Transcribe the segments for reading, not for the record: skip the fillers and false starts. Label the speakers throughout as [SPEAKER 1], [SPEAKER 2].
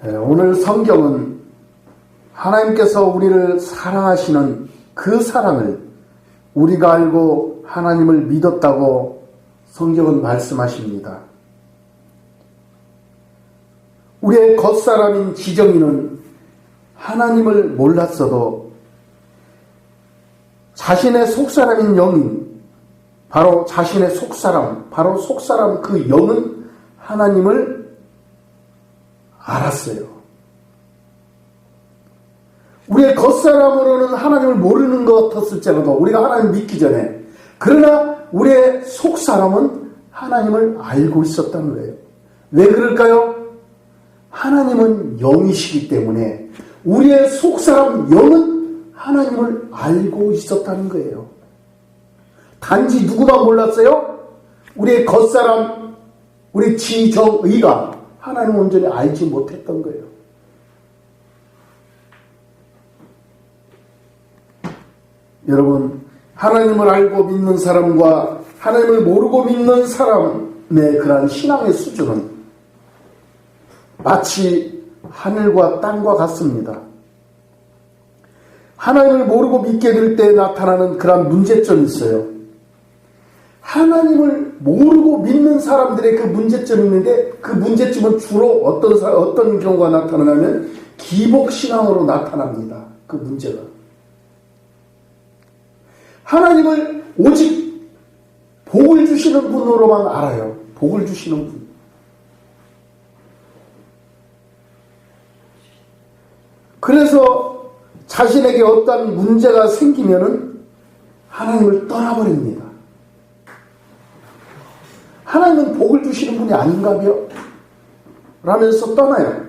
[SPEAKER 1] 오늘 성경은 하나님께서 우리를 사랑하시는 그 사랑을 우리가 알고 하나님을 믿었다고 성경은 말씀하십니다. 우리의 겉사람인 지정이는 하나님을 몰랐어도 자신의 속사람인 영인, 바로 자신의 속사람, 바로 속사람 그 영은 하나님을 알았어요. 우리의 겉사람으로는 하나님을 모르는 것 같았을지라도 우리가 하나님 믿기 전에, 그러나 우리의 속사람은 하나님을 알고 있었다는 거예요. 왜 그럴까요? 하나님은 영이시기 때문에 우리의 속사람 영은 하나님을 알고 있었다는 거예요. 단지 누구만 몰랐어요? 우리의 겉사람, 우리 지정의가 하나님을 온전히 알지 못했던 거예요. 여러분, 하나님을 알고 믿는 사람과 하나님을 모르고 믿는 사람의 그러한 신앙의 수준은 마치 하늘과 땅과 같습니다. 하나님을 모르고 믿게 될 때 나타나는 그러한 문제점이 있어요. 하나님을 모르고 믿는 사람들의 그 문제점이 있는데, 그 문제점은 주로 어떤 경우가 나타나냐면 기복신앙으로 나타납니다. 그 문제가. 하나님을 오직 복을 주시는 분으로만 알아요. 복을 주시는 분. 그래서 자신에게 어떤 문제가 생기면은 하나님을 떠나버립니다. 하나님은 복을 주시는 분이 아닌가요? 라면서 떠나요.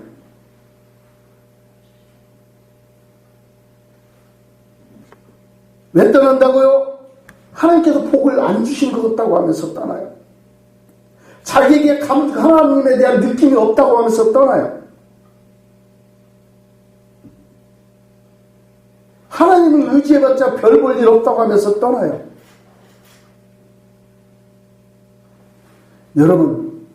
[SPEAKER 1] 왜 떠난다고요? 하나님께서 복을 안 주신 것 같다고 하면서 떠나요. 자기에게 하나님에 대한 느낌이 없다고 하면서 떠나요. 하나님을 의지해봤자 별 볼 일 없다고 하면서 떠나요. 여러분,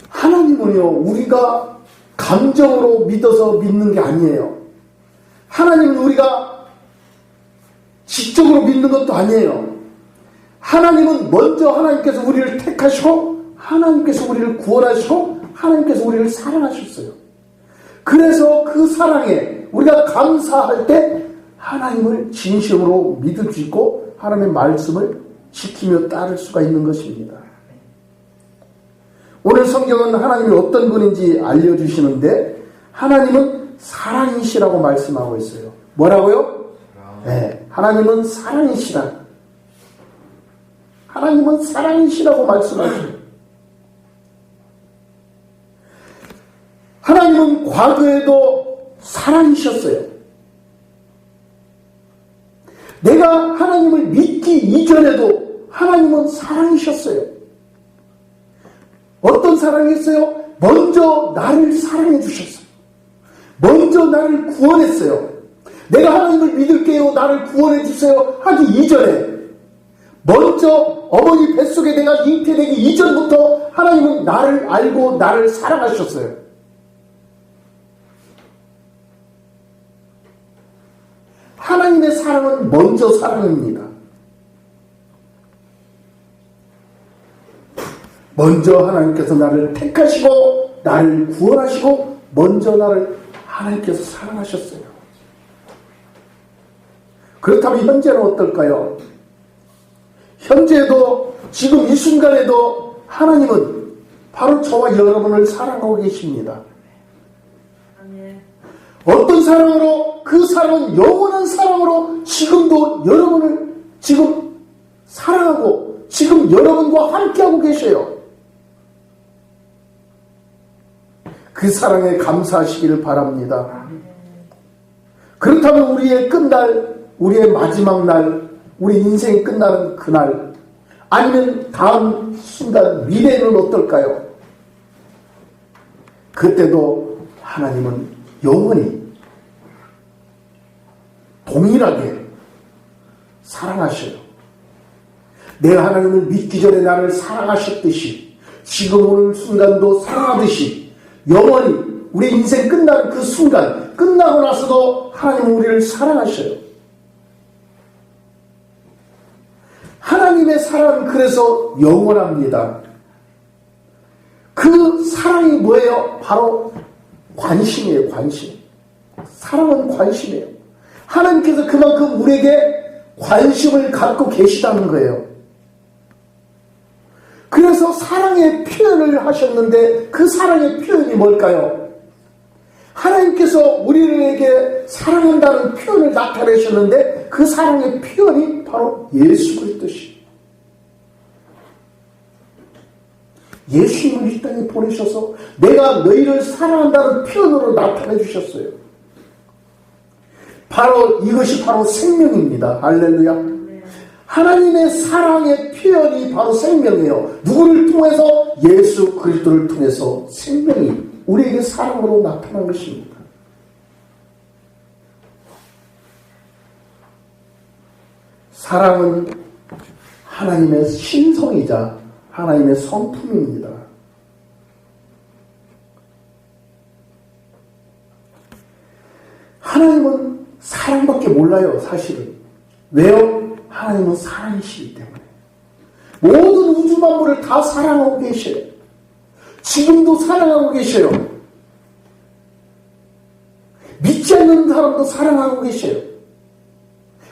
[SPEAKER 1] 하나님은요, 우리가 감정으로 믿어서 믿는 게 아니에요. 하나님은 우리가 지적으로 믿는 것도 아니에요. 하나님은 먼저 하나님께서 우리를 택하시고, 하나님께서 우리를 구원하시고, 하나님께서 우리를 사랑하셨어요. 그래서 그 사랑에 우리가 감사할 때 하나님을 진심으로 믿을 수 있고 하나님의 말씀을 지키며 따를 수가 있는 것입니다. 오늘 성경은 하나님이 어떤 분인지 알려주시는데, 하나님은 사랑이시라고 말씀하고 있어요. 뭐라고요? 네, 하나님은 사랑이시라. 하나님은 사랑이시라고 말씀하셔요. 하나님은 과거에도 사랑이셨어요. 내가 하나님을 믿기 이전에도 하나님은 사랑이셨어요. 어떤 사랑이었어요? 먼저 나를 사랑해 주셨어요. 먼저 나를 구원했어요. 내가 하나님을 믿을게요, 나를 구원해 주세요 하기 이전에, 먼저 어머니 뱃속에 내가 잉태되기 이전부터 하나님은 나를 알고 나를 사랑하셨어요. 하나님의 사랑은 먼저 사랑입니다. 먼저 하나님께서 나를 택하시고 나를 구원하시고 먼저 나를 하나님께서 사랑하셨어요. 그렇다면 현재는 어떨까요? 현재도, 지금 이 순간에도 하나님은 바로 저와 여러분을 사랑하고 계십니다. 어떤 사랑으로? 그 사랑은 영원한 사랑으로 지금도 여러분을 지금 사랑하고 지금 여러분과 함께하고 계셔요. 그 사랑에 감사하시기를 바랍니다. 그렇다면 우리의 끝날, 우리의 마지막 날, 우리 인생이 끝나는 그날, 아니면 다음 순간 미래는 어떨까요? 그때도 하나님은 영원히 동일하게 사랑하셔요. 내가 하나님을 믿기 전에 나를 사랑하셨듯이 지금 오늘 순간도 사랑하듯이 영원히 우리 인생 끝나는 그 순간, 끝나고 나서도 하나님은 우리를 사랑하셔요. 하나님의 사랑은 그래서 영원합니다. 그 사랑이 뭐예요? 바로 관심이에요. 관심. 사랑은 관심이에요. 하나님께서 그만큼 우리에게 관심을 갖고 계시다는 거예요. 그래서 사랑의 표현을 하셨는데 그 사랑의 표현이 뭘까요? 하나님께서 우리에게 사랑한다는 표현을 나타내셨는데 그 사랑의 표현이 바로 예수 그리스도시. 예수님을 이 땅에 보내셔서 내가 너희를 사랑한다는 표현으로 나타내 주셨어요. 바로 이것이 바로 생명입니다. 할렐루야. 하나님의 사랑의 표현이 바로 생명이에요. 누구를 통해서? 예수 그리스도를 통해서 생명이 우리에게 사랑으로 나타난 것입니다. 사랑은 하나님의 신성이자 하나님의 성품입니다. 하나님은 사랑밖에 몰라요, 사실은. 왜요? 하나님은 사랑이시기 때문에. 모든 우주 만물을 다 사랑하고 계셔요. 지금도 사랑하고 계셔요. 믿지 않는 사람도 사랑하고 계셔요.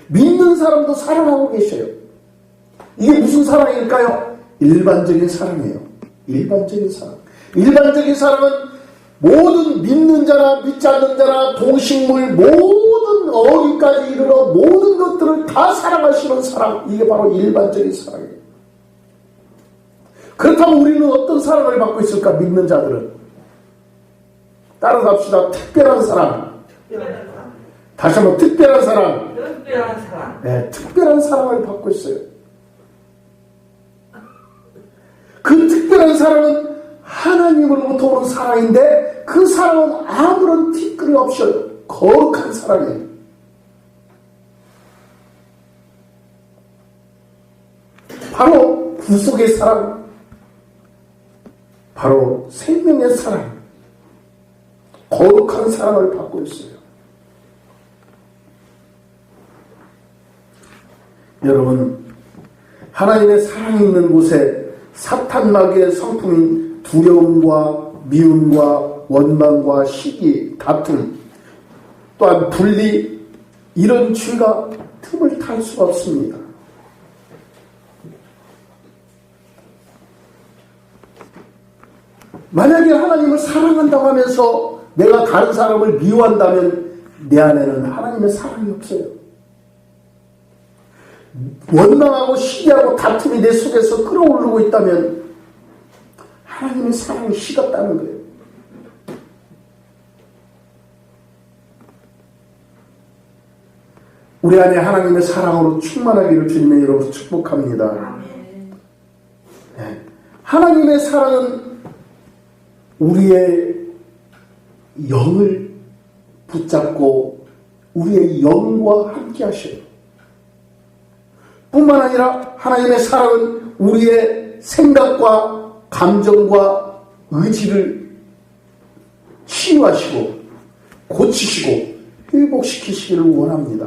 [SPEAKER 1] 믿는 사람도 사랑하고 계셔요. 이게 무슨 사랑일까요? 일반적인 사랑이에요. 일반적인 사랑. 일반적인 사랑은 모든 믿는 자나 믿지 않는 자나 동식물 모든 어린까지 이르러 모든 것들을 다 사랑하시는 사랑. 이게 바로 일반적인 사랑이에요. 그렇다면 우리는 어떤 사랑을 받고 있을까? 믿는 자들은. 따라서 합시다. 특별한 사랑. 다시 한번 특별한 사랑.
[SPEAKER 2] 특별한 사랑.
[SPEAKER 1] 네, 특별한 사랑을 받고 있어요. 그 특별한 사랑은 하나님으로부터 오는 사랑인데 그 사랑은 아무런 티끌이 없어요. 거룩한 사랑이에요. 바로 구속의 사랑, 바로 생명의 사랑, 거룩한 사랑을 받고 있어요. 여러분, 하나님의 사랑이 있는 곳에 사탄 마귀의 성품인 두려움과 미움과 원망과 시기, 다툼, 또한 분리, 이런 죄가 틈을 탈 수가 없습니다. 만약에 하나님을 사랑한다고 하면서 내가 다른 사람을 미워한다면 내 안에는 하나님의 사랑이 없어요. 원망하고 시기하고 다툼이 내 속에서 끌어오르고 있다면 하나님의 사랑이 식었다는 거예요. 우리 안에 하나님의 사랑으로 충만하기를 주님의 이름으로 축복합니다. 네. 하나님의 사랑은 우리의 영을 붙잡고 우리의 영과 함께 하셔요. 뿐만 아니라 하나님의 사랑은 우리의 생각과 감정과 의지를 치유하시고 고치시고 회복시키시기를 원합니다.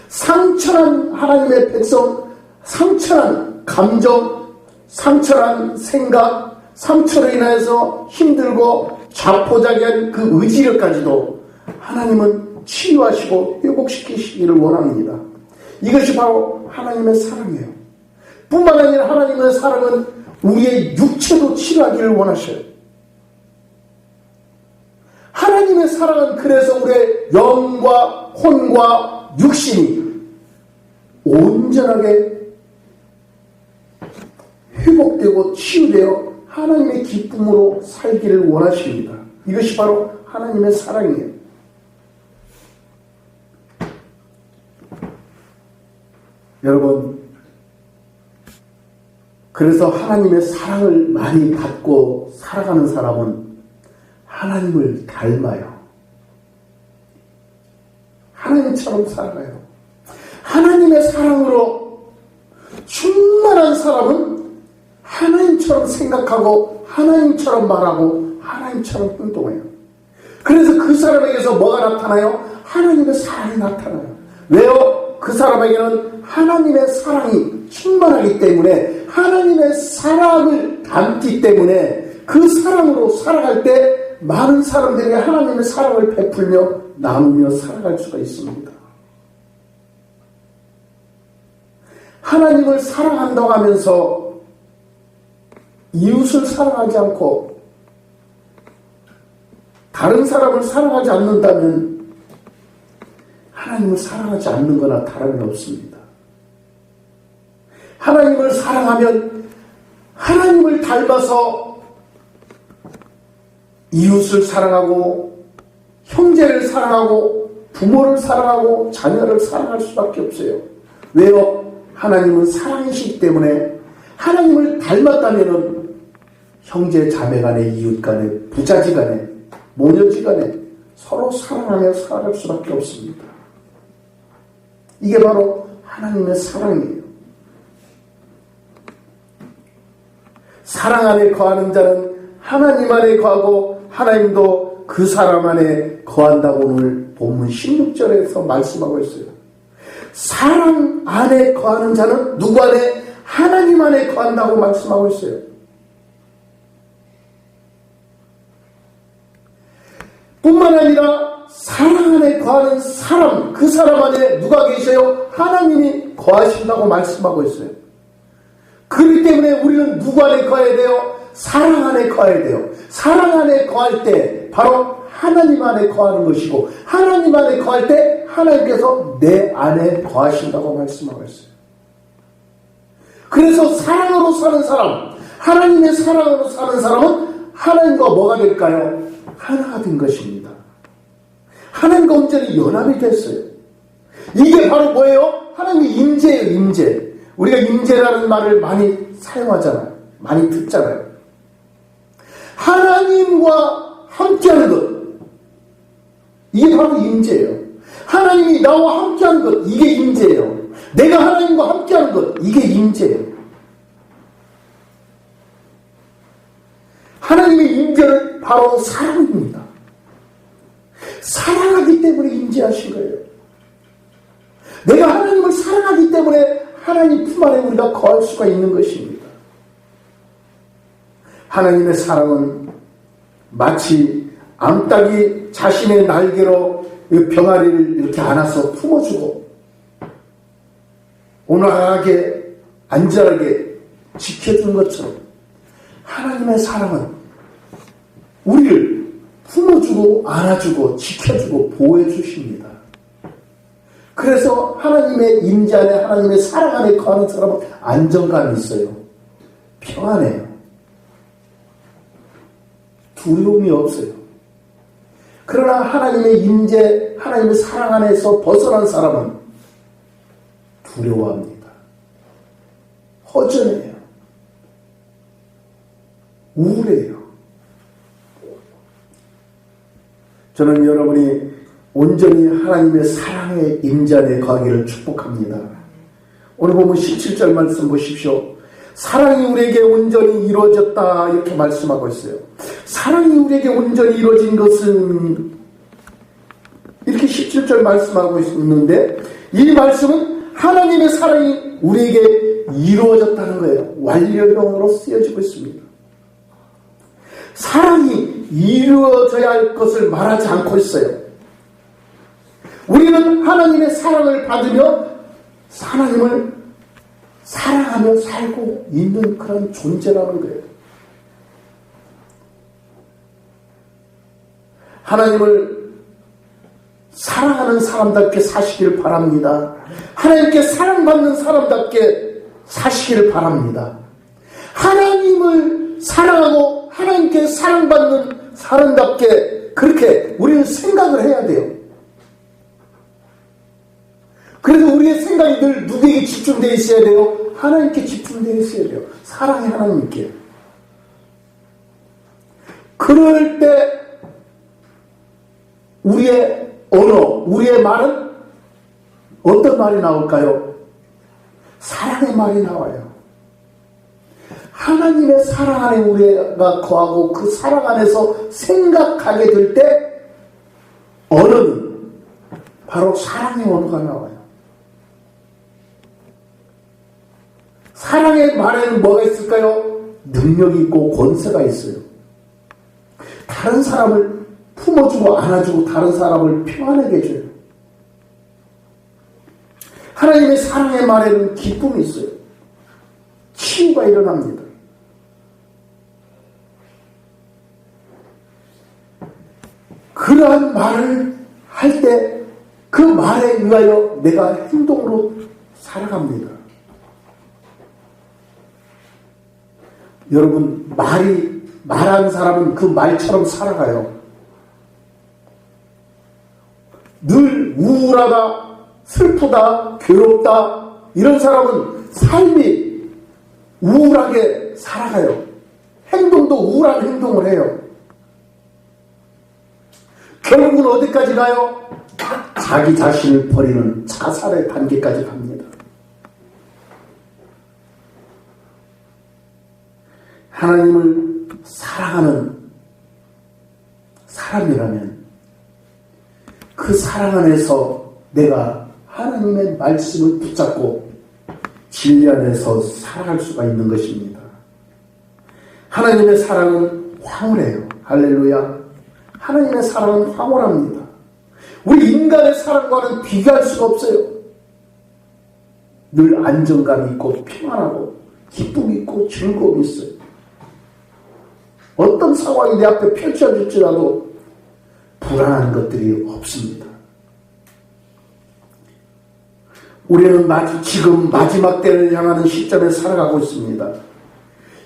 [SPEAKER 1] 상처난 하나님의 백성, 상처난 감정, 상처난 생각, 상처로 인해서 힘들고 자포자기한 그 의지력까지도 하나님은 치유하시고 회복시키시기를 원합니다. 이것이 바로 하나님의 사랑이에요. 뿐만 아니라 하나님의 사랑은 우리의 육체도 치유하기를 원하셔요. 하나님의 사랑은 그래서 우리의 영과 혼과 육신이 온전하게 회복되고 치유되어 하나님의 기쁨으로 살기를 원하십니다. 이것이 바로 하나님의 사랑이에요. 여러분, 그래서 하나님의 사랑을 많이 받고 살아가는 사람은 하나님을 닮아요. 하나님처럼 살아가요. 하나님의 사랑으로 충만한 사람은 하나님처럼 생각하고 하나님처럼 말하고 하나님처럼 행동해요. 그래서 그 사람에게서 뭐가 나타나요? 하나님의 사랑이 나타나요. 왜요? 그 사람에게는 하나님의 사랑이 충만하기 때문에, 하나님의 사랑을 담기 때문에 그 사랑으로 살아갈 때 많은 사람들에게 하나님의 사랑을 베풀며 나누며 살아갈 수가 있습니다. 하나님을 사랑한다고 하면서 이웃을 사랑하지 않고 다른 사람을 사랑하지 않는다면 하나님을 사랑하지 않는 거나 다름이 없습니다. 하나님을 사랑하면 하나님을 닮아서 이웃을 사랑하고 형제를 사랑하고 부모를 사랑하고 자녀를 사랑할 수밖에 없어요. 왜요? 하나님은 사랑이시기 때문에. 하나님을 닮았다면 형제 자매 간에, 이웃 간에, 부자지 간에, 모녀지 간에 서로 사랑하며 살아갈 수밖에 없습니다. 이게 바로 하나님의 사랑이에요. 사랑 안에 거하는 자는 하나님 안에 거하고 하나님도 그 사람 안에 거한다고 오늘 본문 16절에서 말씀하고 있어요. 사랑 안에 거하는 자는 누구 안에? 하나님 안에 거한다고 말씀하고 있어요. 뿐만 아니라 사랑 안에 거하는 사람, 그 사람 안에 누가 계셔요? 하나님이 거하신다고 말씀하고 있어요. 그렇기 때문에 우리는 누구 안에 거해야 돼요? 사랑 안에 거해야 돼요. 사랑 안에 거할 때 바로 하나님 안에 거하는 것이고, 하나님 안에 거할 때 하나님께서 내 안에 거하신다고 말씀하고 있어요. 그래서 사랑으로 사는 사람, 하나님의 사랑으로 사는 사람은 하나님과 뭐가 될까요? 하나가 된 것입니다. 하나님과 온전히 연합이 됐어요. 이게 바로 뭐예요? 하나님의 임재예요, 임재. 우리가 임재라는 말을 많이 사용하잖아요. 많이 듣잖아요. 하나님과 함께하는 것, 이게 바로 임재예요. 하나님이 나와 함께하는 것, 이게 임재예요. 내가 하나님과 함께하는 것, 이게 임재예요. 하나님의 임재는 바로 사랑입니다. 사랑하기 때문에 임재하신 거예요. 내가 하나님을 사랑하기 때문에 하나님 품 안에 우리가 거할 수가 있는 것입니다. 하나님의 사랑은 마치 암탉이 자신의 날개로 병아리를 이렇게 안아서 품어주고 온화하게 안전하게 지켜준 것처럼, 하나님의 사랑은 우리를 품어주고 안아주고 지켜주고 보호해 주십니다. 그래서 하나님의 임재 안에, 하나님의 사랑 안에 거하는 사람은 안정감이 있어요. 평안해요. 두려움이 없어요. 그러나 하나님의 임재, 하나님의 사랑 안에서 벗어난 사람은 두려워합니다. 허전해요. 우울해요. 저는 여러분이 온전히 하나님의 사랑의 임재 안에 거하기를 축복합니다. 오늘 보면 17절 말씀 보십시오. 사랑이 우리에게 온전히 이루어졌다, 이렇게 말씀하고 있어요. 사랑이 우리에게 온전히 이루어진 것은, 이렇게 17절 말씀하고 있는데, 이 말씀은 하나님의 사랑이 우리에게 이루어졌다는 거예요. 완료형으로 쓰여지고 있습니다. 사랑이 이루어져야 할 것을 말하지 않고 있어요. 우리는 하나님의 사랑을 받으며 하나님을 사랑하며 살고 있는 그런 존재라는 거예요. 하나님을 사랑하는 사람답게 사시길 바랍니다. 하나님께 사랑받는 사람답게 사시길 바랍니다. 하나님을 사랑하고 하나님께 사랑받는 사람답게 그렇게 우리는 생각을 해야 돼요. 그래서 우리의 생각이 늘 누구에게 집중되어 있어야 돼요? 하나님께 집중되어 있어야 돼요. 사랑의 하나님께. 그럴 때 우리의 언어, 우리의 말은 어떤 말이 나올까요? 사랑의 말이 나와요. 하나님의 사랑 안에 우리가 거하고 그 사랑 안에서 생각하게 될 때 언어는 바로 사랑의 언어가 나와요. 사랑의 말에는 뭐가 있을까요? 능력이 있고 권세가 있어요. 다른 사람을 품어주고 안아주고 다른 사람을 평안하게 해줘요. 하나님의 사랑의 말에는 기쁨이 있어요. 치유가 일어납니다. 그러한 말을 할 때 그 말에 의하여 내가 행동으로 살아갑니다. 여러분, 말하는 사람은 그 말처럼 살아가요. 늘 우울하다, 슬프다, 괴롭다, 이런 사람은 삶이 우울하게 살아가요. 행동도 우울한 행동을 해요. 결국은 어디까지 가요? 자기 자신을 버리는 자살의 단계까지 갑니다. 하나님을 사랑하는 사람이라면 그 사랑 안에서 내가 하나님의 말씀을 붙잡고 진리 안에서 살아갈 수가 있는 것입니다. 하나님의 사랑은 황홀해요. 할렐루야. 하나님의 사랑은 황홀합니다. 우리 인간의 사랑과는 비교할 수가 없어요. 늘 안정감이 있고 평안하고 기쁨이 있고 즐거움이 있어요. 어떤 상황이 내 앞에 펼쳐질지라도 불안한 것들이 없습니다. 우리는 지금 마지막 때를 향하는 시점에 살아가고 있습니다.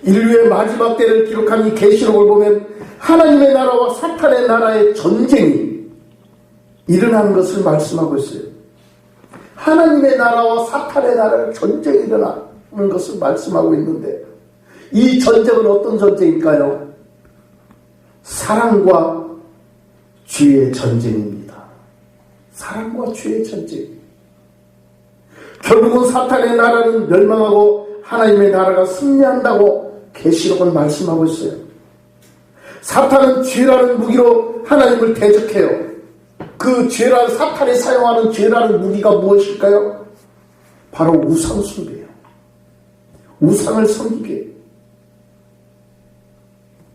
[SPEAKER 1] 인류의 마지막 때를 기록한 이 계시록을 보면 하나님의 나라와 사탄의 나라의 전쟁이 일어나는 것을 말씀하고 있어요. 하나님의 나라와 사탄의 나라의 전쟁이 일어나는 것을 말씀하고 있는데 이 전쟁은 어떤 전쟁일까요? 사랑과 죄의 전쟁입니다. 사랑과 죄의 전쟁. 결국은 사탄의 나라는 멸망하고 하나님의 나라가 승리한다고 계시록은 말씀하고 있어요. 사탄은 죄라는 무기로 하나님을 대적해요. 그 죄라는 사탄이 사용하는 죄라는 무기가 무엇일까요? 바로 우상 숭배예요. 우상을 섬기게 해요.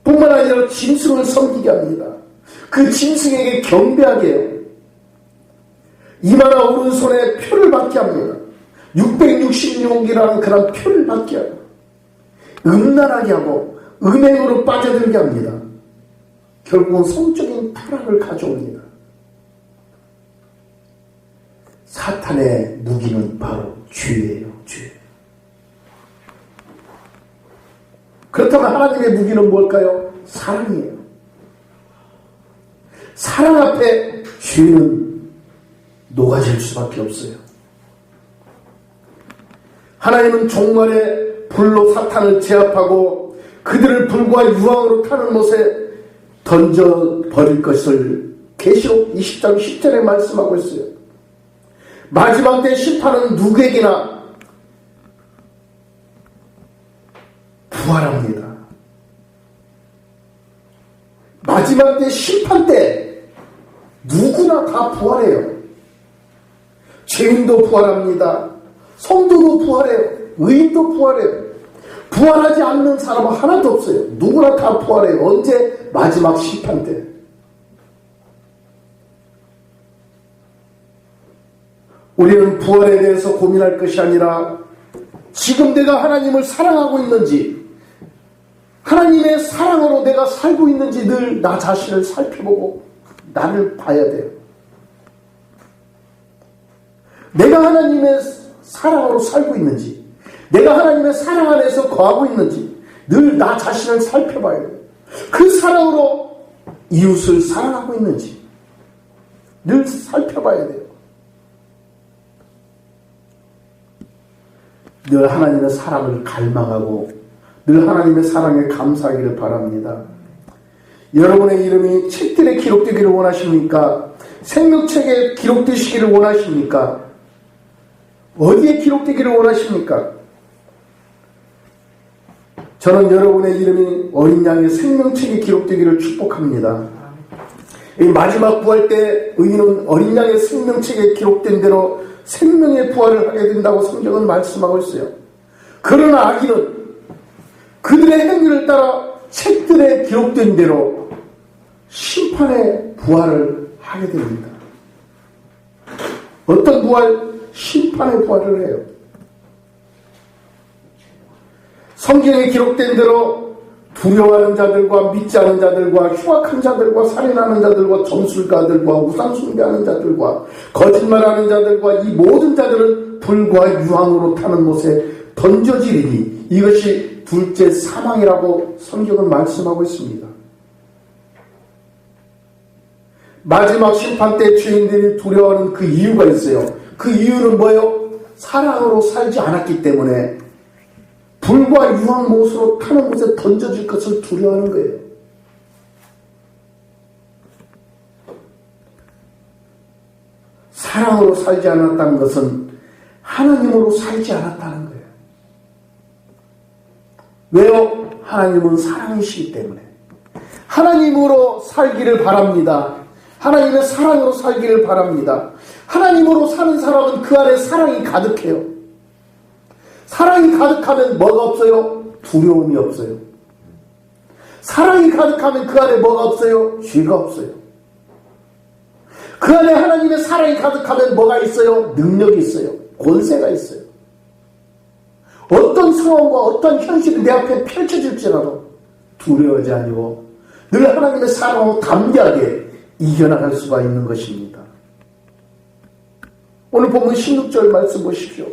[SPEAKER 1] 뿐만 아니라 짐승을 섬기게 합니다. 그 짐승에게 경배하게 해요. 이마나 오른손에 표를 받게 합니다. 666기라는 그런 표를 받게 하고 음란하게 하고 음행으로 빠져들게 합니다. 결국은 성적인 타락을 가져옵니다. 사탄의 무기는 바로 죄예요. 죄. 그렇다면 하나님의 무기는 뭘까요? 사랑이에요. 사랑 앞에 죄는 녹아질 수밖에 없어요. 하나님은 종말에 불로 사탄을 제압하고 그들을 불과 유황으로 타는 못에 던져버릴 것을 계시록 20장 10절에 말씀하고 있어요. 마지막 때 심판은 누구에게나 부활합니다. 마지막 때 심판 때 누구나 다 부활해요. 죄인도 부활합니다. 성도도 부활해요. 의인도 부활해요. 부활하지 않는 사람은 하나도 없어요. 누구나 다 부활해요. 언제? 마지막 심판 때. 우리는 부활에 대해서 고민할 것이 아니라 지금 내가 하나님을 사랑하고 있는지, 하나님의 사랑으로 내가 살고 있는지 늘 나 자신을 살펴보고 나를 봐야 돼요. 내가 하나님의 사랑으로 살고 있는지, 내가 하나님의 사랑 안에서 거하고 있는지 늘 나 자신을 살펴봐야 돼요. 그 사랑으로 이웃을 사랑하고 있는지 늘 살펴봐야 돼요. 늘 하나님의 사랑을 갈망하고 늘 하나님의 사랑에 감사하기를 바랍니다. 여러분의 이름이 책들에 기록되기를 원하십니까? 생명책에 기록되시기를 원하십니까? 어디에 기록되기를 원하십니까? 저는 여러분의 이름이 어린 양의 생명책에 기록되기를 축복합니다. 이 마지막 부활 때 의인은 어린 양의 생명책에 기록된 대로 생명의 부활을 하게 된다고 성경은 말씀하고 있어요. 그러나 악인은 그들의 행위를 따라 책들에 기록된 대로 심판의 부활을 하게 됩니다. 어떤 부활? 심판의 부활을 해요. 성경에 기록된 대로 두려워하는 자들과 믿지 않은 자들과 흉악한 자들과 살인하는 자들과 점술가들과 우상 숭배하는 자들과 거짓말하는 자들과 이 모든 자들은 불과 유황으로 타는 곳에 던져지리니 이것이 둘째 사망이라고 성경은 말씀하고 있습니다. 마지막 심판 때 죄인들이 두려워하는 그 이유가 있어요. 그 이유는 뭐예요? 사랑으로 살지 않았기 때문에 불과 유황 못으로 타는 곳에 던져질 것을 두려워하는 거예요. 사랑으로 살지 않았다는 것은 하나님으로 살지 않았다는 거예요. 왜요? 하나님은 사랑이시기 때문에. 하나님으로 살기를 바랍니다. 하나님의 사랑으로 살기를 바랍니다. 하나님으로 사는 사람은 그 안에 사랑이 가득해요. 사랑이 가득하면 뭐가 없어요? 두려움이 없어요. 사랑이 가득하면 그 안에 뭐가 없어요? 죄가 없어요. 그 안에 하나님의 사랑이 가득하면 뭐가 있어요? 능력이 있어요. 권세가 있어요. 어떤 상황과 어떤 현실이 내 앞에 펼쳐질지라도 두려워하지 아니고 늘 하나님의 사랑으로 담대하게 이겨나갈 수가 있는 것입니다. 오늘 본문 16절 말씀 보십시오.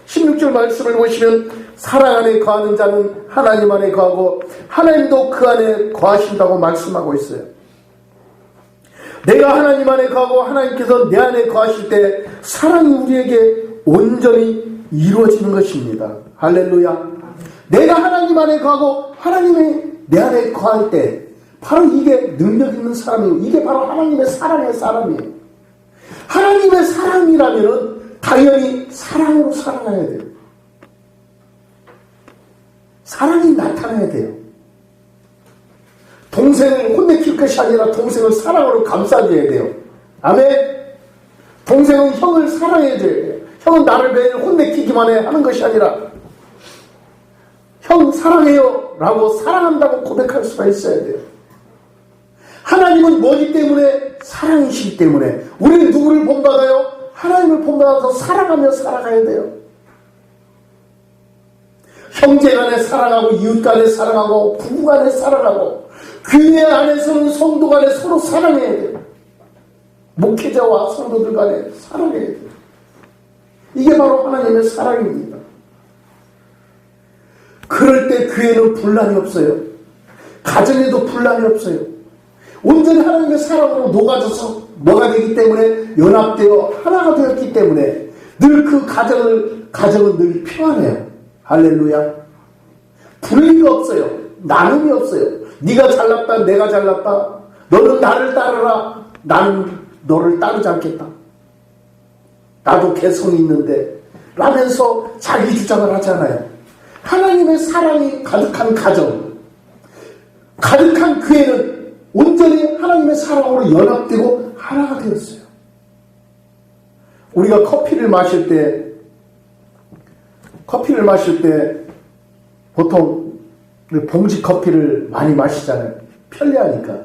[SPEAKER 1] 16절 말씀을 보시면 사랑 안에 거하는 자는 하나님 안에 거하고 하나님도 그 안에 거하신다고 말씀하고 있어요. 내가 하나님 안에 거하고 하나님께서 내 안에 거하실 때 사랑이 우리에게 온전히 이루어지는 것입니다. 할렐루야. 내가 하나님 안에 거하고 하나님이 내 안에 거할 때 바로 이게 능력 있는 사람이에요. 이게 바로 하나님의 사랑의 사람이에요. 하나님의 사랑이라면 당연히 사랑으로 살아가야 돼요. 사랑이 나타나야 돼요. 동생을 혼내킬 것이 아니라 동생을 사랑으로 감싸줘야 돼요. 아멘. 동생은 형을 사랑해줘야 돼요. 형은 나를 매일 혼내키기만 하는 것이 아니라 형 사랑해요 라고 사랑한다고 고백할 수가 있어야 돼요. 하나님은 뭐기 때문에? 사랑이시기 때문에. 우리는 누구를 본받아요? 하나님을 본받아서 살아가며 살아가야 돼요. 형제 간에 사랑하고 이웃 간에 사랑하고 부부 간에 사랑하고 교회 안에서는 성도 간에 서로 사랑해야 돼요. 목회자와 성도들 간에 사랑해야 돼요. 이게 바로 하나님의 사랑입니다. 그럴 때 교회는 분란이 없어요. 가정에도 분란이 없어요. 온전히 하나님의 사랑으로 녹아져서 뭐가 되기 때문에 연합되어 하나가 되었기 때문에 늘 그 가정은 늘 평안해요. 할렐루야. 분리가 없어요. 나눔이 없어요. 네가 잘났다 내가 잘났다 너는 나를 따르라 나는 너를 따르지 않겠다. 나도 개성이 있는데 라면서 자기 주장을 하잖아요. 하나님의 사랑이 가득한 가정, 가득한 교회는 온전히 하나님의 사랑으로 연합되고 하나가 되었어요. 우리가 커피를 마실 때 보통 봉지 커피를 많이 마시잖아요. 편리하니까.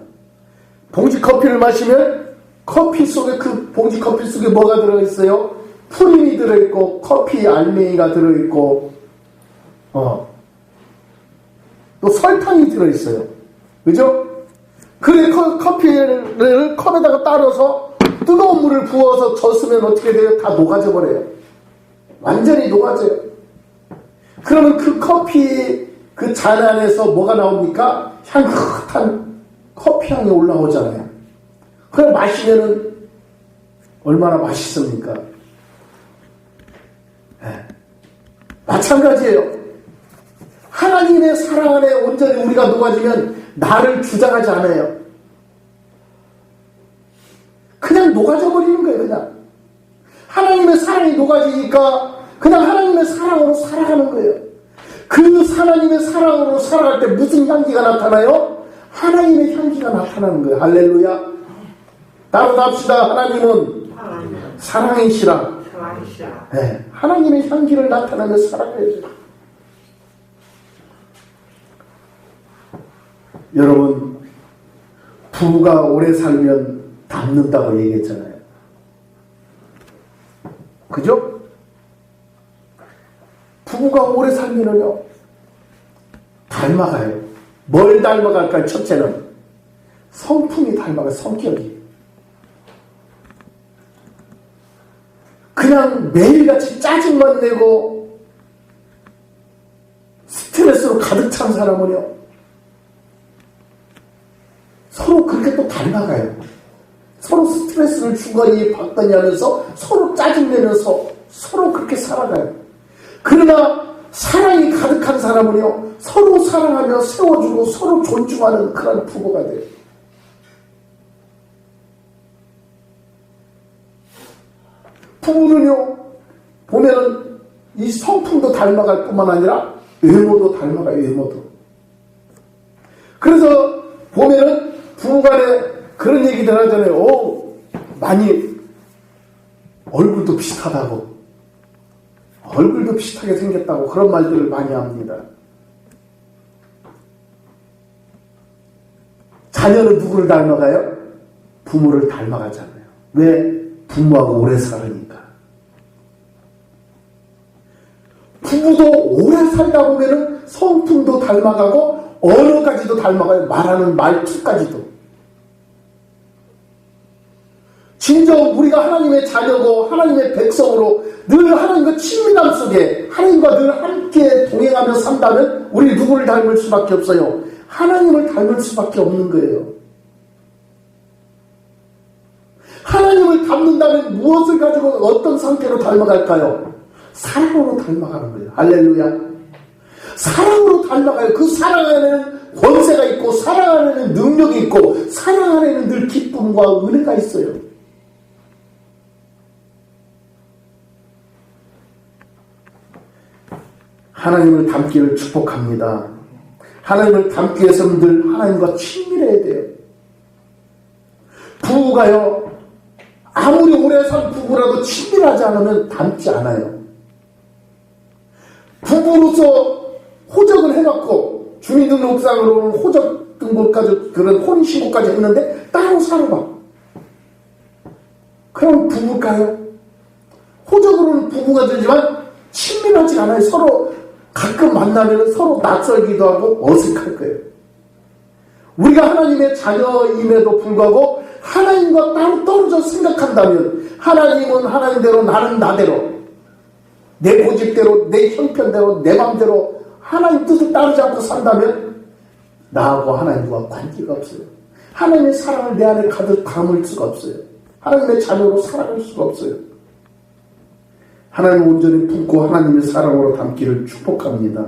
[SPEAKER 1] 봉지 커피를 마시면 커피 속에 그 봉지 커피 속에 뭐가 들어있어요? 프림이 들어있고 커피 알맹이가 들어있고 또 설탕이 들어있어요. 그죠? 그래 커피를 컵에다가 따라서 뜨거운 물을 부어서 젓으면 어떻게 돼요? 다 녹아져 버려요. 완전히 녹아져요. 그러면 그 커피 그 잔 안에서 뭐가 나옵니까? 향긋한 커피 향이 올라오잖아요. 그걸 마시면은 얼마나 맛있습니까? 네. 마찬가지예요. 하나님의 사랑 안에 온전히 우리가 녹아지면 나를 주장하지 않아요. 그냥 녹아져 버리는 거예요. 그냥 하나님의 사랑이 녹아지니까 그냥 하나님의 사랑으로 살아가는 거예요. 그 하나님의 사랑으로 살아갈 때 무슨 향기가 나타나요? 하나님의 향기가 나타나는 거예요. 할렐루야. 따로 합시다. 하나님은 사랑이시라. 네, 하나님의 향기를 나타내며 살아가야죠. 여러분, 부부가 오래 살면 닮는다고 얘기했잖아요. 그죠? 부부가 오래 살면요 닮아가요. 뭘 닮아갈까요? 첫째는 성품이 닮아가요. 성격이. 그냥 매일같이 짜증만 내고 스트레스로 가득 찬 사람은요 서로 그렇게 또 닮아가요. 서로 스트레스를 주거니 받거니 하면서 서로 짜증내면서 서로 그렇게 살아가요. 그러나 사랑이 가득한 사람은요 서로 사랑하며 세워주고 서로 존중하는 그런 부부가 돼요. 부부는요 보면은 이 성품도 닮아갈 뿐만 아니라 외모도 닮아가요. 외모도. 그래서 보면은 부부간에 그런 얘기들 하잖아요. 많이 얼굴도 비슷하다고, 얼굴도 비슷하게 생겼다고 그런 말들을 많이 합니다. 자녀는 누구를 닮아가요? 부모를 닮아가잖아요. 왜? 부모하고 오래 살으니까. 부부도 오래 살다 보면은 성품도 닮아가고 언어까지도 닮아가요. 말하는 말투까지도. 진정 우리가 하나님의 자녀고 하나님의 백성으로 늘 하나님과 친밀함 속에 하나님과 늘 함께 동행하며 산다면 우리 누구를 닮을 수밖에 없어요? 하나님을 닮을 수밖에 없는 거예요. 하나님을 닮는다면 무엇을 가지고 어떤 상태로 닮아갈까요? 사랑으로 닮아가는 거예요. 할렐루야. 사랑으로 닮아가요. 그 사랑 안에는 권세가 있고 사랑 안에는 능력이 있고 사랑 안에는 늘 기쁨과 은혜가 있어요. 하나님을 닮기를 축복합니다. 하나님을 닮기 위해서는 늘 하나님과 친밀해야 돼요. 부부가요 아무리 오래 산 부부라도 친밀하지 않으면 닮지 않아요. 부부로서 호적을 해놓고 주민등록상으로는 호적 등본까지 그런 혼인신고까지 했는데 따로 살아봐. 그럼 부부일까요? 호적으로는 부부가 되지만 친밀하지 않아요. 서로 가끔 만나면 서로 낯설기도 하고 어색할 거예요. 우리가 하나님의 자녀임에도 불구하고 하나님과 따로 떨어져 생각한다면 하나님은 하나님대로 나는 나대로 내 고집대로 내 형편대로 내 마음대로 하나님 뜻을 따르지 않고 산다면 나하고 하나님과 관계가 없어요. 하나님의 사랑을 내 안에 가득 담을 수가 없어요. 하나님의 자녀로 살아갈 수가 없어요. 하나님을 온전히 품고 하나님의 사랑으로 담기를 축복합니다.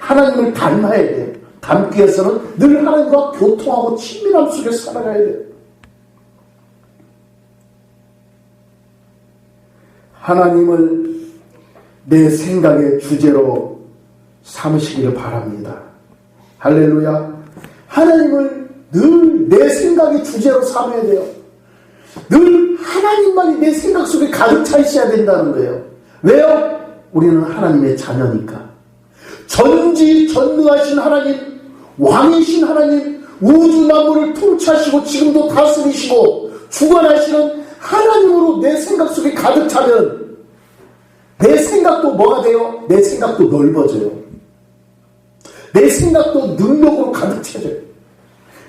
[SPEAKER 1] 하나님을 닮아야 돼요. 닮기 위해서는 늘 하나님과 교통하고 친밀함 속에 살아가야 돼요. 하나님을 내 생각의 주제로 삼으시기를 바랍니다. 할렐루야. 하나님을 늘 내 생각의 주제로 삼아야 돼요. 늘 하나님만이 내 생각 속에 가득 차 있어야 된다는 거예요. 왜요? 우리는 하나님의 자녀니까. 전지전능하신 하나님, 왕이신 하나님, 우주 만물을 통치하시고 지금도 다스리시고 주관하시는 하나님으로 내 생각 속에 가득 차면 내 생각도 뭐가 돼요? 내 생각도 넓어져요. 내 생각도 능력으로 가득 차져요.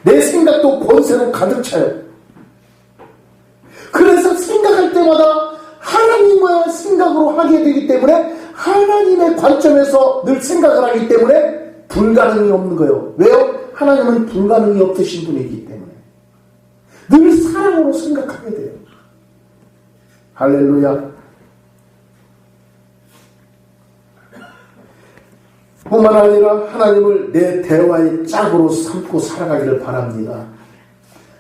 [SPEAKER 1] 내 생각도 권세로 가득 차요. 그래서 생각할 때마다 하나님의 생각으로 하게 되기 때문에 하나님의 관점에서 늘 생각을 하기 때문에 불가능이 없는 거예요. 왜요? 하나님은 불가능이 없으신 분이기 때문에 늘 사랑으로 생각하게 돼요. 할렐루야. 뿐만 아니라 하나님을 내 대화의 짝으로 삼고 살아가기를 바랍니다.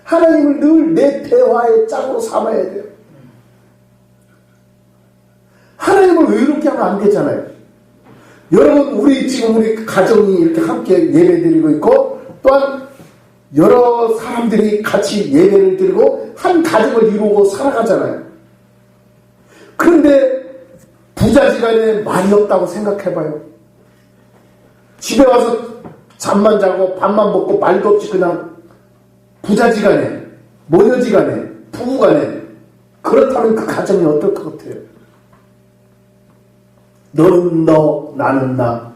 [SPEAKER 1] 하나님을 늘 내 대화의 짝으로 삼아야 돼요. 하나님을 외롭게 하면 안 되잖아요. 여러분, 우리 가정이 이렇게 함께 예배 드리고 있고, 또한 여러 사람들이 같이 예배를 드리고 한 가정을 이루고 살아가잖아요. 그런데 부자지간에 말이 없다고 생각해봐요. 집에 와서 잠만 자고 밥만 먹고 말도 없이 그냥 부자지간에, 모녀지간에, 부부간에, 그렇다면 그 가정이 어떨 것 같아요? 너는 너, 나는 나,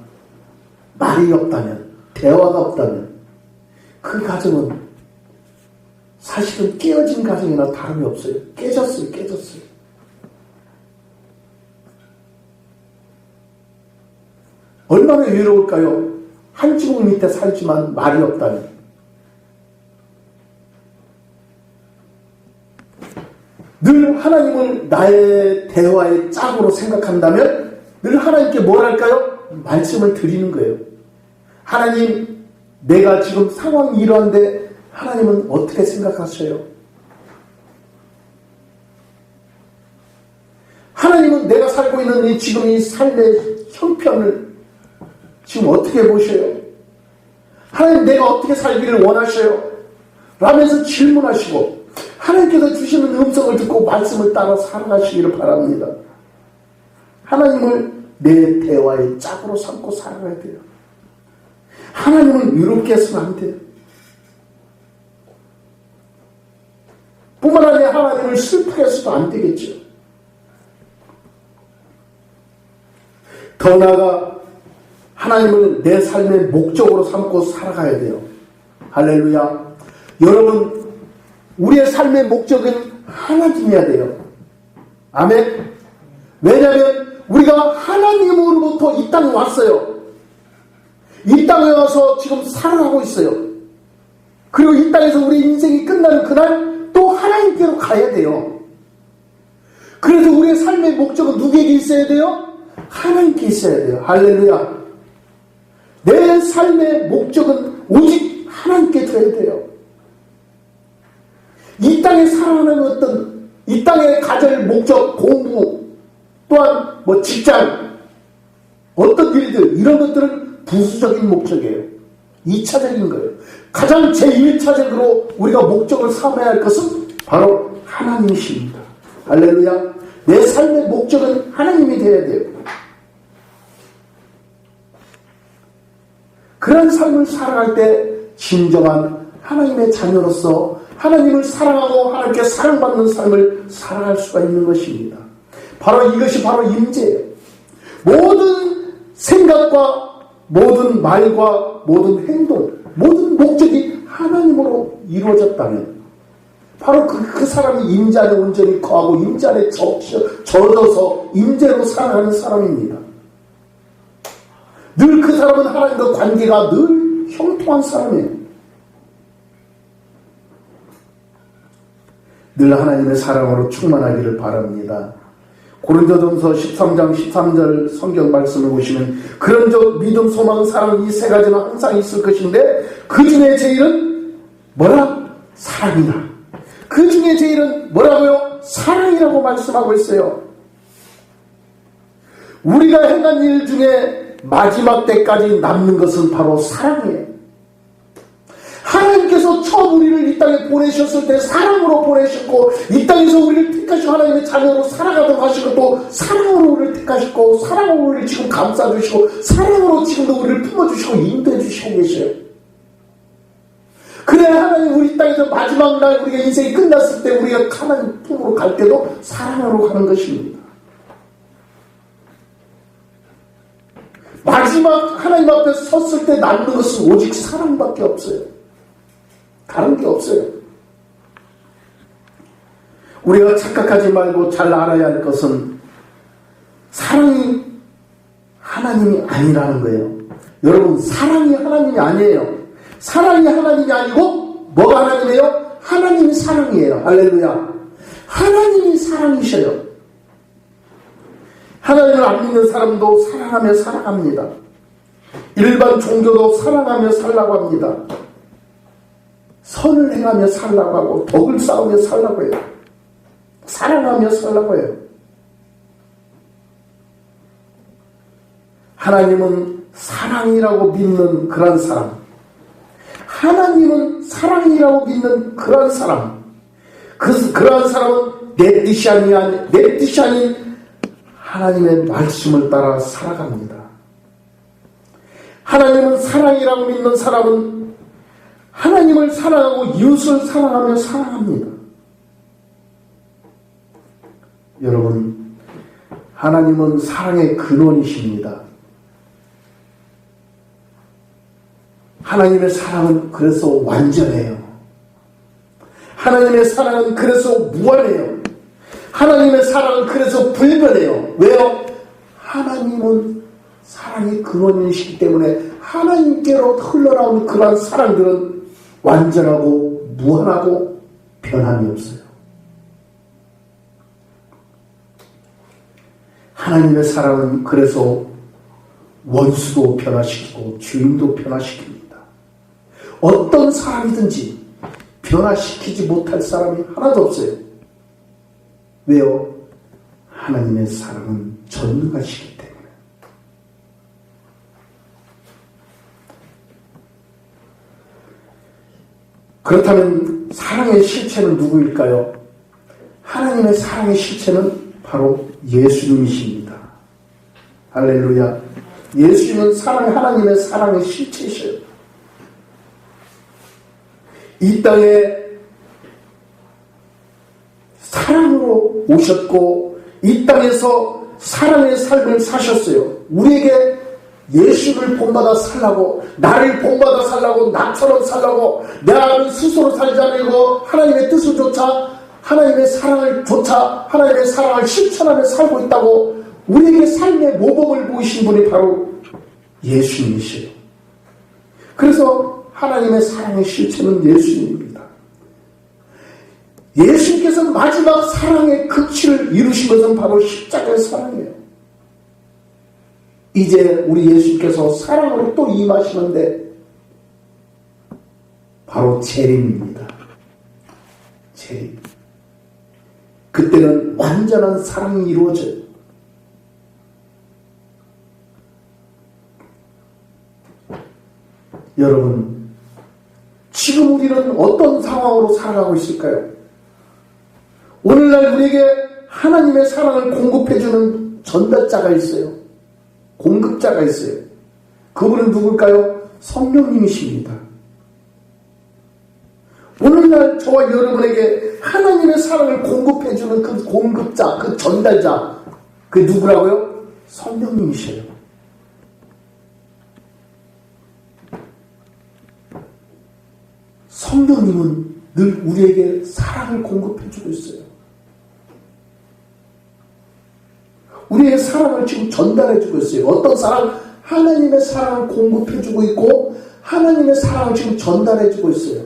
[SPEAKER 1] 말이 없다면, 대화가 없다면 그 가정은 사실은 깨어진 가정이나 다름이 없어요. 깨졌어요. 얼마나 외로울까요? 한 지붕 밑에 살지만 말이 없다니. 늘 하나님을 나의 대화의 짝으로 생각한다면 늘 하나님께 뭘 할까요? 말씀을 드리는 거예요. 하나님, 내가 지금 상황이 이러한데 하나님은 어떻게 생각하셔요? 하나님은 내가 살고 있는 지금 이 삶의 형편을 지금 어떻게 보셔요? 하나님, 내가 어떻게 살기를 원하셔요? 라면서 질문하시고 하나님께서 주시는 음성을 듣고 말씀을 따라 살아가시기를 바랍니다. 하나님을 내 대화의 짝으로 삼고 살아가야 돼요. 하나님을 외롭게 해서는 안 돼요. 뿐만 아니라 하나님을 슬프게 해서도 안 되겠죠. 더 나아가 하나님을 내 삶의 목적으로 삼고 살아가야 돼요. 할렐루야. 여러분, 우리의 삶의 목적은 하나님이어야 돼요. 아멘. 왜냐하면 우리가 하나님으로부터 이 땅에 왔어요. 이 땅에 와서 지금 살아가고 있어요. 그리고 이 땅에서 우리 인생이 끝나는 그날 또 하나님께로 가야 돼요. 그래서 우리의 삶의 목적은 누구에게 있어야 돼요? 하나님께 있어야 돼요. 할렐루야. 내 삶의 목적은 오직 하나님께 드려야 돼요. 이 땅에 살아가는 어떤, 이 땅에 가질 목적, 공부, 또한 직장, 어떤 일들, 이런 것들은 부수적인 목적이에요. 2차적인 거예요. 가장 제1차적으로 우리가 목적을 삼아야 할 것은 바로 하나님이십니다. 할렐루야. 내 삶의 목적은 하나님이 되어야 돼요. 그런 삶을 살아갈 때 진정한 하나님의 자녀로서 하나님을 사랑하고 하나님께 사랑받는 삶을 살아갈 수가 있는 것입니다. 바로 이것이 바로 임재예요. 모든 생각과 모든 말과 모든 행동, 모든 목적이 하나님으로 이루어졌다면 바로 그 사람이 임재 안에 온전히 거하고 임재 안에 젖어서 임재로 살아가는 사람입니다. 늘 그 사람은 하나님과 관계가 늘 형통한 사람이에요. 늘 하나님의 사랑으로 충만하기를 바랍니다. 고린도전서 13장 13절 성경 말씀을 보시면 그런 적 믿음, 소망, 사랑 이 세 가지는 항상 있을 것인데 그 중에 제일은 뭐라? 사랑이다. 그 중에 제일은 뭐라고요? 사랑이라고 말씀하고 있어요. 우리가 행한 일 중에 마지막 때까지 남는 것은 바로 사랑이에요. 하나님께서 처음 우리를 이 땅에 보내셨을 때 사랑으로 보내셨고 이 땅에서 우리를 택하시고 하나님의 자녀로 살아가도록 하시고 또 사랑으로 우리를 택하시고 사랑으로 우리를 지금 감싸주시고 사랑으로 지금도 우리를 품어주시고 인도해 주시고 계셔요. 그래 하나님 우리 땅에서 마지막 날 우리가 인생이 끝났을 때 우리가 하나님 품으로 갈 때도 사랑으로 가는 것입니다. 마지막 하나님 앞에 섰을 때 남는 것은 오직 사랑밖에 없어요. 다른 게 없어요. 우리가 착각하지 말고 잘 알아야 할 것은 사랑이 하나님이 아니라는 거예요. 여러분, 사랑이 하나님이 아니에요. 사랑이 하나님이 아니고 뭐가 하나님이에요? 하나님이 사랑이에요. 할렐루야. 하나님이 사랑이셔요. 하나님을 안 믿는 사람도 사랑하며 살아갑니다. 일반 종교도 사랑하며 살라고 합니다. 선을 행하며 살라고 하고 덕을 쌓으며 살라고 해요. 사랑하며 살라고 해요. 하나님은 사랑이라고 믿는 그런 사람, 하나님은 사랑이라고 믿는 그런 사람, 그러한 사람은 내 뜻이 아닌 하나님의 말씀을 따라 살아갑니다. 하나님은 사랑이라고 믿는 사람은 하나님을 사랑하고 이웃을 사랑하며 살아갑니다. 여러분, 하나님은 사랑의 근원이십니다. 하나님의 사랑은 그래서 완전해요. 하나님의 사랑은 그래서 무한해요. 하나님의 사랑은 그래서 불변해요. 왜요? 하나님은 사랑의 근원이시기 때문에 하나님께로 흘러나오는 그러한 사랑들은 완전하고 무한하고 변함이 없어요. 하나님의 사랑은 그래서 원수도 변화시키고 주인도 변화시킵니다. 어떤 사람이든지 변화시키지 못할 사람이 하나도 없어요. 왜요? 하나님의 사랑은 전능하시기 때문에. 그렇다면 사랑의 실체는 누구일까요? 하나님의 사랑의 실체는 바로 예수님이십니다. 할렐루야. 예수님은 하나님의 사랑의 실체이셔요. 이 땅에 사랑으로 오셨고 이 땅에서 사랑의 삶을 사셨어요. 우리에게 예수를 본받아 살라고, 나를 본받아 살라고, 나처럼 살라고, 나는 스스로 살지 않고 하나님의 뜻을 조차, 하나님의 사랑을 조차, 하나님의 사랑을 실천하며 살고 있다고 우리에게 삶의 모범을 보이신 분이 바로 예수님이시에요. 그래서 하나님의 사랑의 실체는 예수님입니다. 예수님께서 마지막 사랑의 극치를 이루신 것은 바로 십자가의 사랑이에요. 이제 우리 예수님께서 사랑으로 또 임하시는데 바로 재림입니다. 재림. 그때는 완전한 사랑이 이루어져요. 여러분, 지금 우리는 어떤 상황으로 살아가고 있을까요? 오늘날 우리에게 하나님의 사랑을 공급해주는 전달자가 있어요. 공급자가 있어요. 그분은 누굴까요? 성령님이십니다. 오늘날 저와 여러분에게 하나님의 사랑을 공급해주는 그 공급자, 그 전달자, 그게 누구라고요? 성령님이셔요. 성령님은 늘 우리에게 사랑을 공급해주고 있어요. 우리의 사랑을 지금 전달해주고 있어요. 어떤 사랑? 하나님의 사랑을 공급해주고 있고 하나님의 사랑을 지금 전달해주고 있어요.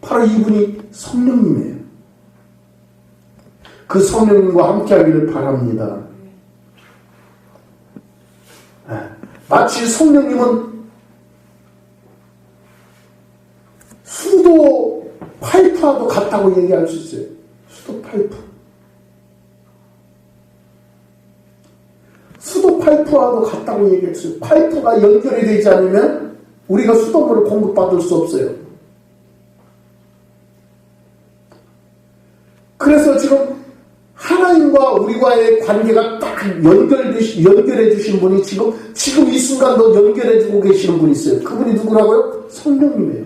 [SPEAKER 1] 바로 이분이 성령님이에요. 그 성령님과 함께하기를 바랍니다. 마치 성령님은 수도 파이프와도 같다고 얘기할 수 있어요. 수도 파이프. 수도 파이프와도 같다고 얘기할 수 있어요. 파이프가 연결이 되지 않으면 우리가 수돗물을 공급받을 수 없어요. 그래서 지금 하나님과 우리와의 관계가 딱 연결해 주신 분이 지금 이 순간도 연결해 주고 계시는 분이 있어요. 그분이 누구라고요? 성령님이에요.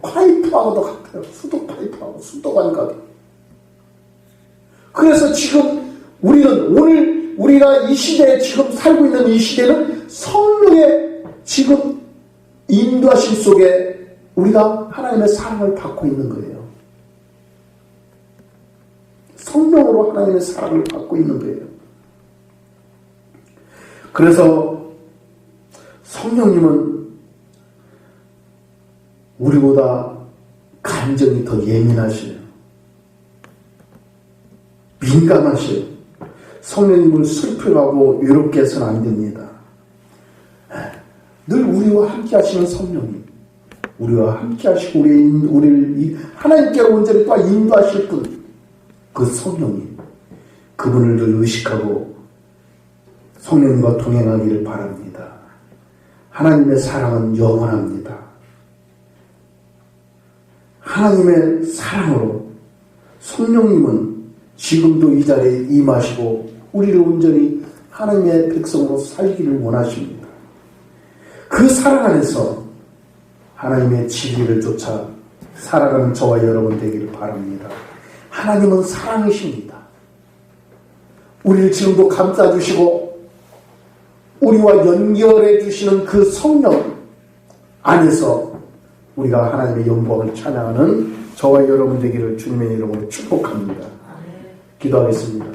[SPEAKER 1] 파이프하고도 같아요. 수도 파이프하고 수도 관계. 그래서 지금 우리는 우리가 이 시대에 지금 살고 있는 이 시대는 성령의 지금 인도하심 속에 우리가 하나님의 사랑을 받고 있는 거예요. 성령으로 하나님의 사랑을 받고 있는 거예요. 그래서 성령님은 우리보다 감정이 더 예민하셔요. 민감하셔요. 성령님을 슬프하고 외롭게 해서는 안 됩니다. 늘 우리와 함께 하시는 성령님, 우리와 함께 하시고 우리를 하나님께로 온전히 또 인도하실 분, 그 성령님, 그분을 늘 의식하고 성령님과 동행하기를 바랍니다. 하나님의 사랑은 영원합니다. 하나님의 사랑으로 성령님은 지금도 이 자리에 임하시고 우리를 온전히 하나님의 백성으로 살기를 원하십니다. 그 사랑 안에서 하나님의 진리를 쫓아 살아가는 저와 여러분 되기를 바랍니다. 하나님은 사랑이십니다. 우리를 지금도 감싸주시고 우리와 연결해 주시는 그 성령 안에서 우리가 하나님의 영광을 찬양하는 저와 여러분 되기를 주님의 이름으로 축복합니다. 기도하겠습니다.